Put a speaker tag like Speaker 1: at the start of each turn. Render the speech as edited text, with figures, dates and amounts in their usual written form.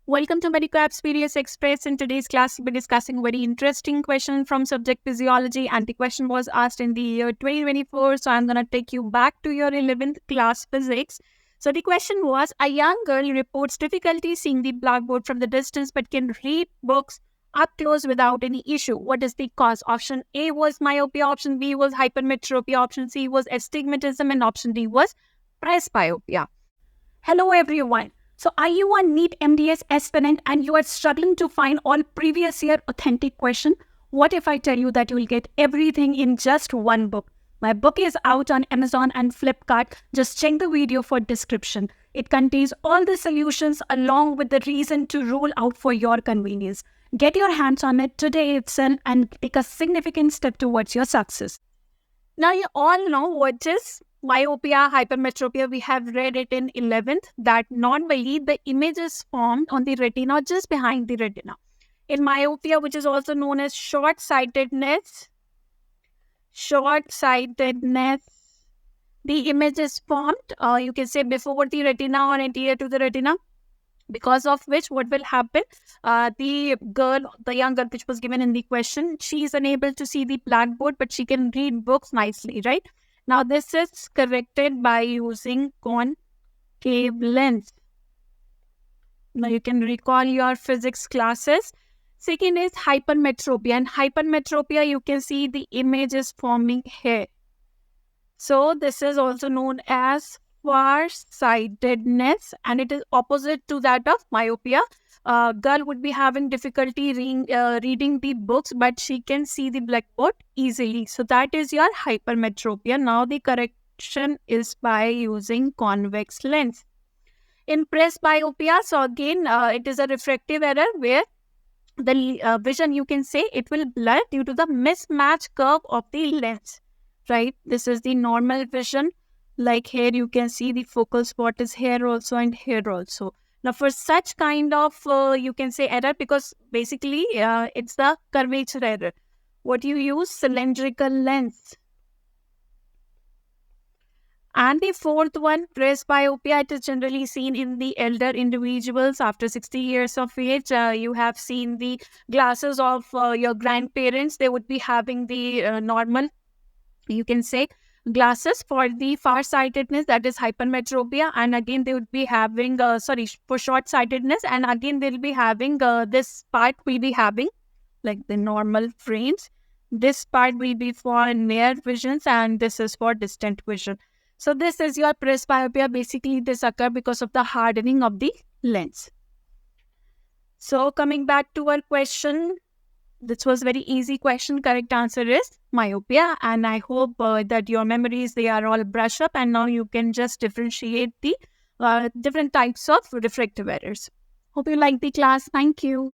Speaker 1: Welcome to Medico Experience Express. In today's class, we'll be discussing a very interesting question from subject physiology, and the question was asked in the year 2024. So I'm going to take you back to your 11th class physics. So the question was, a young girl reports difficulty seeing the blackboard from the distance but can read books up close without any issue. What is the cause? Option A was myopia, option B was hypermetropia, option C was astigmatism, and option D was presbyopia. Hello everyone. So are you a NEET MDS aspirant and you are struggling to find all previous year authentic question? What if I tell you that you will get everything in just one book? My book is out on Amazon and Flipkart. Just check the video for description. It contains all the solutions along with the reason to rule out for your convenience. Get your hands on it today itself and take a significant step towards your success. Now you all know what is myopia, hypermetropia. We have read it in 11th that normally the image is formed on the retina just behind the retina. In myopia, which is also known as short-sightedness, the image is formed, you can say before the retina or anterior to the retina, because of which what will happen, the young girl which was given in the question, she is unable to see the blackboard, but she can read books nicely, right? Now this is corrected by using concave lens. Now you can recall your physics classes. Second is hypermetropia. And hypermetropia, you can see the image is forming here. So this is also known as far-sightedness, and it is opposite to that of myopia. Girl would be having difficulty reading the books, but she can see the blackboard easily. So that is your hypermetropia. Now the correction is by using convex lens. In presbyopia, so again, it is a refractive error where the vision, you can say, it will blur due to the mismatch curve of the lens, right? This is the normal vision. Like here, you can see the focal spot is here also and here also. Now, for such kind of, you can say error, because basically it's the curvature error. What you use? Cylindrical lens. And the fourth one, presbyopia, it is generally seen in the elder individuals after 60 years of age. You have seen the glasses of your grandparents. They would be having the normal, you can say, glasses. For the far-sightedness, that is hypermetropia, and again they would be having for short-sightedness, and again they'll be having this part will be having like the normal frames. This part will be for near visions, and this is for distant vision. So this is your presbyopia. Basically this occurs because of the hardening of the lens. So coming back to our question, this was very easy question. Correct answer is myopia. And I hope that your memories, they are all brushed up, and now you can just differentiate the different types of refractive errors. Hope you like the class. Thank you.